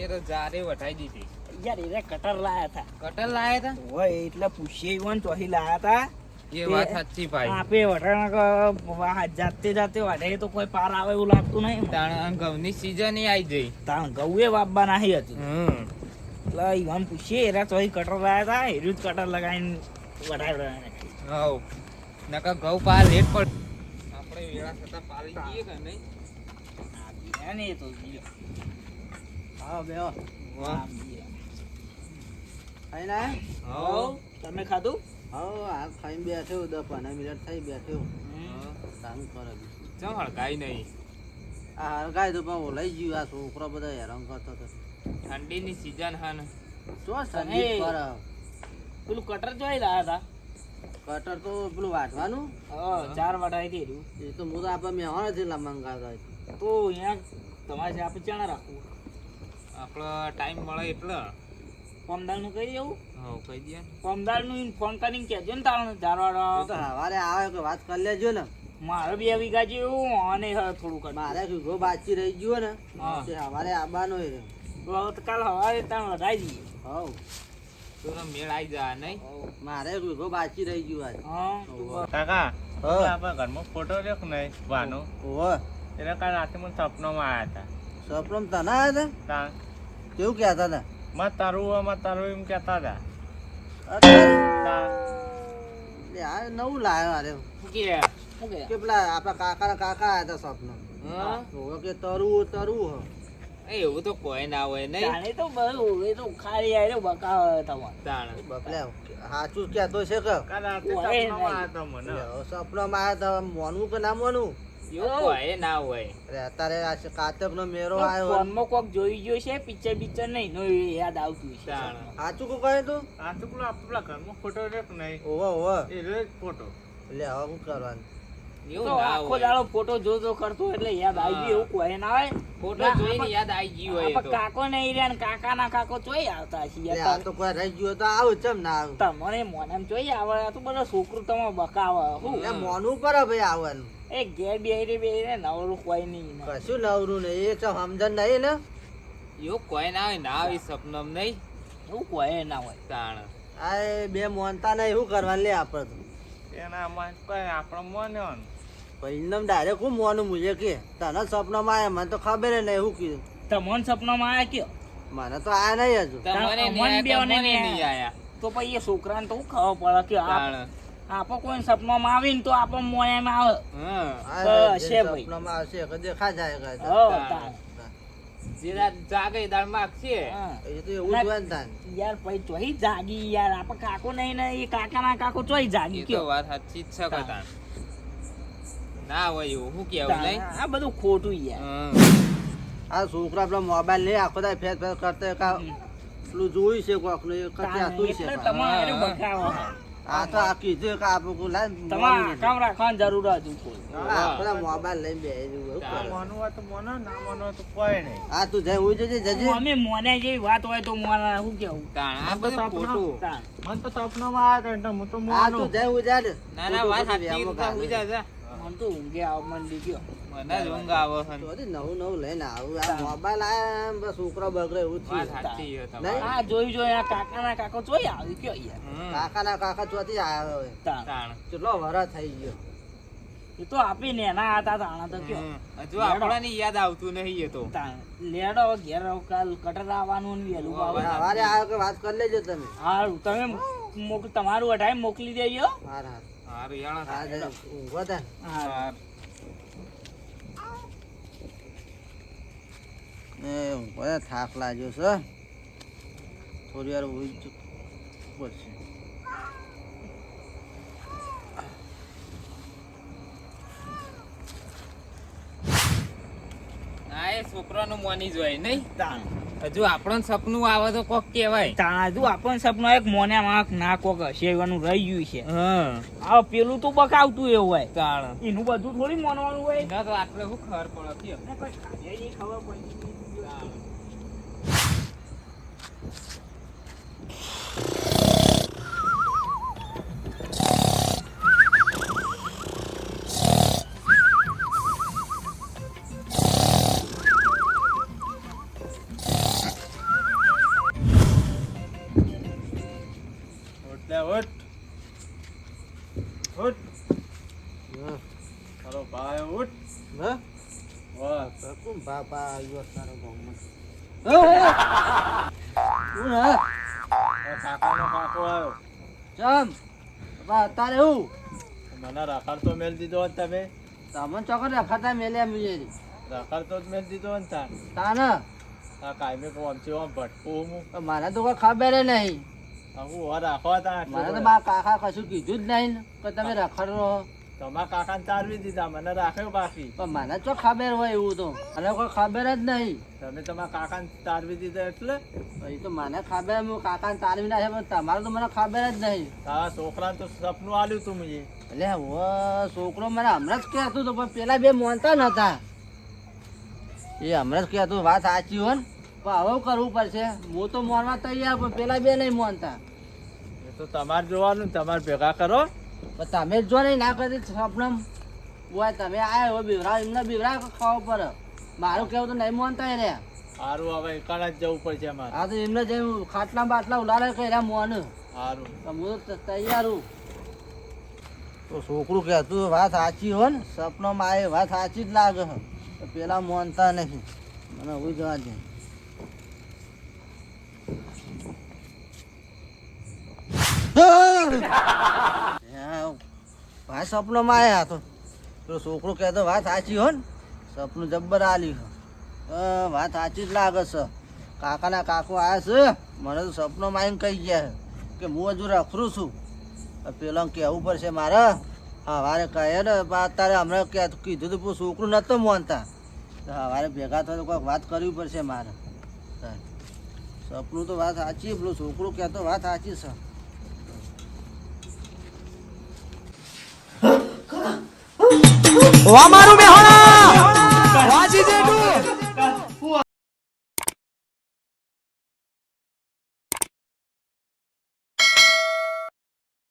એને તો જારે વટાઈ દીધી યાર એને કટર લાયા હતા. કટર લાયા હતા ઓય એટલે પૂછીએ ઈવન ચોહી લાયા હતા. એ વાત સાચી ભાઈ આપે વટાણા જાતે વાઢે તો કોઈ પાર આવે એવું લાગતું નહીં. તાણ ઘઉંની સીઝન એ આવી જઈ તાણ ઘઉં એ વાપવા નાહી હતી. હમ એટલે ઈવન પૂછીએ એરા ચોહી કટર લાયા હતા. એર્યું જ કટર લગાવીને વઢાય હવ નકા ઘઉં પા લેટ પડ આપણે વેળા થતા પાલી જઈએ કે નહીં ને એ તો જીઓ. હા બે વાહ ખાઈને આયા? હવ તમે ખાધું? હા હાલ ખાઈને બેઠો 10-15 મિનિટ થઈ બેઠો સારું કરે ચમ હળકાઈ નહીં આ હરગાય તો પણ ઓલાઈ ગયું આ છોકરો બધા હેરાન કરતો હતો ઠંડીની સીઝન હા ને શું ઠંડી પર પેલું કટર જોઈ લાયા હતા. કટર તો પેલું વાટવાનું 4 વઢાઈ દીધું. એ તો હું તો આપણે મેહોણા નથી મંગાવતા તો અહીંયા તમારે આપણે ચાણા રાખવું. આપણો ટાઈમ મળે એટલે પમદારનું કહી દેવું. હવ કહી દે પમદારનું ફોન કરીને કહેજો ને તારણ એ તો ચારવાળા. સવારે આવે કે વાત કરી લેજો ને મારે 2 વીઘા જેવું અને થોડું કર. મારે ઘો બાચી રહી ગયો ને હા. તે સવારે આવવાનો તો કાલ સવારે તમે વધારી દઈએ. હવ તો મેળ આવી જાય નહીં મારે ઘો બાચી રહી ગયું આજ હા કાકા હા. આપણા ઘરમાં ફોટો દેખ નહીં વાનો ઓહો એટલે કાલ રાતે મને સપનામાં આવ્યા સપનમ તને આવ્યા હતા હતા કેવું કહેતા હતા માં તારું એમ કહેતા હતા અત્યારે તા લે આ નવું લાવ્યો અરે શું કે કે પેલા આપણા કાકા આવ્યા હતા સપનમ હા ઓહો કે તરવું એવું તો કોઈ ના હોય નહીં જાણે તો બધું એ તો ખાલી આયરો બકાવ તમારે. તાણ બકલે સાચું કહેતો છે કે કાલ રાતે ઓય સપનામાં આવ્યા હતા મને સપનામાં આવ્યા હતા મોનવું કે ના મોનવું એવું કોઈ ના હોય અરે અત્યારે આ કાતક નો મેરો તો આવ્યો ફોનમાં કોક જોઈ ગયો છે પિક્ચર નહીં નો યાદ આવતું છે. તાણ સાચું કો કહે તું આ તો પેલો આપણા ઘરમાં ફોટો દેખ નહીં ઓહો એ રે ફોટો લે હવે શું કરવાનું એવું તો ના આખો હોય દાડો ફોટો જોતો કરતો એટલે યાદ આવી ગયું એવું કોઈ ના આવે. ફોટો જોઈને યાદ આવી ગયું હોય એ આપણે તો કાકો નહીં રહ્યા ને કાકાના કાકો ચોય આવતા છે લે યાર. આ તો કોઈ રહી ગયો તો આવું ચમ ના આવું તમને મોનામ ચોય આવે. આ તો બધા છોકરું તમે બકાવે હું લે મોનવું પડે ભાઈ આવવાનું એ ઘેર બેહીને નવરું કોઈ નહીં ને. કશું નવરું નહીં એ તો સમજણ નહીં ને એવું કોઈ ના હોય ના આવી સપનમ નહીં એવું કોઈ ના હોય. તાણ આ એ બે મોનતા નહીં શું કરવાનું લે આપડે તો એનામાં કોઈ આપણો મોન્યો ને પરિણામ ડાયરેક્ટ હું મોનું મુજે કે તને સપનામાં આવ્યા મને તો ખબર નહીં શું કીધું તમને સપનામાં આયા કયો? મને તો આયા નહીં હજુ તમને અમન નહીં બે આયા, ને તમને નહીં નહીં આયા તો પછી એ છોકરાને તો શું ખબર પડે કે તાણ આપો કોઈ સપનામાં આવે ને તો આપણો મોયામાં આવે. હા બસ છે ભાઈ. સપનામાં આવશે કે દેખા જાય કે તાણ. જે રાત જાગે દાળ માગશે હા. એ તો એવું જ હોય ને તાન યાર પછી ચોઈ જાગી યાર. આપણે કાકો નહીં ને એ કાકાના કાકો ચોઈ જાગી એ તો કયો? વાત સાચી જ છે કે તાણ ના હોય એવું શું કેવું તાણ. નહીં આ બધું ખોટું યાર. આ છોકરા પેલા મોબાઈલ લઈ આખો દાય ફેર ફેર કરતા કા પેલું જોયું છે કોક નું એ કચ્યા તાણ. તું છે એટલે પાછું. તમારે હારું બકાવો. આ તો આ કીધું કે આપણે કોઈ લાય તમારે કામ રાખવાની જરૂર હતી કોઈ. પેલા મોબાઈલ લઈને બેસી જવું એવું કરે. મોનું હોય તો મોનો ના મોનો હોય તો કોઈ નહીં આ તું જઈ ઉઈ જજે જજે અમે મોને જેવી વાત હોય તો મોને શું કેવું? તાણ આ બધું ખોટું તાણ. મને તો સપનામાં આવ્યા હતા એટલે હું તો આ મોનો તું જઈ ઉઈ જા ને. ના ના વાત સાચી તો હું જા જા મને તો ઊંઘે આવ મંડી ગયો. મને જ ઊંઘ આવે છે તો હજી નવું નવું લઈને આવું આ મોબાઈલ આયા એમ બસ છોકરો બગડે એવું વાત થયું સાચી છે નહીં? તમારી આ જોઈ આ કાકાના કાકો જોઈ આવી કયો યાર. કાકા કાકા ચોથી આવ્યો હોય તાણ. તાણ કેટલો વરસ થઈ ગયો એ તો આપી ને એના હતા તાણા તો કયો. હજુ આપણને યાદ આવતું નહીં એ તો તાણ. લેડો ઘેર આવો, કાલ કટર આવવાનું ને વહેલું હવે આવે. સવારે આવ્યો કે વાત કરી લેજો તમે હારું તમે તમારું અઢાઈ મોકલી દેજો. હાર હાર હારું યાણા હા જય ઊંઘો તા હારું. એ ઊંઘો તા થાક લાગ્યો છે થોડી વાર ઉઈ પડશે હા એ છોકરાનું મોની જોય નહીં તાણ. હજુ આપણને સપનું આવે તો કોક કહેવાય તાણ હજુ આપણને સપનું એક મોને વાંક ના કોક હશે એવાનું રહી ગયું છે. હા આ પેલું તો બકાવતું એવું હોય. તાણ એનું બધું થોડી માનવાનું હોય. ના તો આટલે શું ખબર પડે કયો ને કોઈ કાઢ્યાની ખબર પડી. ઉઠ હા. તારો ભાઈ ઉઠ હા? બસ કોણ બાપા આવ્યો તારો ગામમાં? કોણ હે? એ કાકાનો કાકો આવ્યો ચમ બાપા અત્યારે હું મને રખડતો મેલ દીધો ને તમે તમને ચોકર રખાતા મેલ્યા મુજેરી રખડતો જ મેલ દીધો ને તાર તાને આ કાયમી કોમથી આમ ભટકું હું મને તો કોઈ ખબર નહીં. હું હવે રાખવા તા મને તો મારા કાકા કશું કીધું જ નહીં ને કે તમે રખડો. તમારા કાકાને તારવી દીધા મને રાખ્યો બાકી પણ મને તો ખબર હોય એવું તો મને કોઈ ખબર જ નહીં. તમે તમારા કાકાને તારવી દીધા એટલે એ તો મને ખબર હું કાકાને તારવી ના છે પણ તમારે તો મને ખબર જ નહીં. તારા છોકરાને તો સપનું આલ્યું તું મેં એટલે હવે છોકરો મને હમણાં જ કહેતું હતું પણ પેલા બે માનતા નતા. એ હમણાં જ કહેતું વાત સાચી હોય ને પણ હવે કરવું પડશે. હું તો માનવા તૈયાર પણ પેલા બે નહીં માનતા. એ તો તમારે જોવાનું ને તમારે ભેગા કરો પણ તમે જ જો નહીં ના કરી સપનમ હોય તમે આયા હોય બીવરા એમને બીવરા ખાવા પડે. મારું કેવું તો નહીં માનતા રે. સારું હવે એકણ જ જવું પડશે મારે આ તો એમને જેમ ખાટલા બાટલા ઉલાડે કર્યા મોન. સારું હું તો તૈયાર હું. તો છોકરું કહેતું વાત સાચી હોય ને સપનામાં આવે વાત સાચી જ લાગે છે પેલા માનતા નહીં. મને હું જવા દે. ભાઈ સપનામાં આવ્યા તો પેલો છોકરો કહેતો વાત સાચી હોય ને સપનું જબ્બર આલ્યું છે. વાત સાચી જ લાગે છે. કાકાના કાકો આવ્યા છે મને તો સપનામાં આવીને કહી ગયા કે હું હજુ રખડું છું. પેલા કહેવું પડશે મારે. સવારે કહે ને અત્યારે હમણાં કીધું તો છોકરું નહોતું માનતા. સવારે ભેગા થયો તો કોઈક વાત કરવી પડશે મારે. સપનું તો વાત સાચી પેલું છોકરું કહેતો વાત સાચી છે. વાહ મારું મેહોણા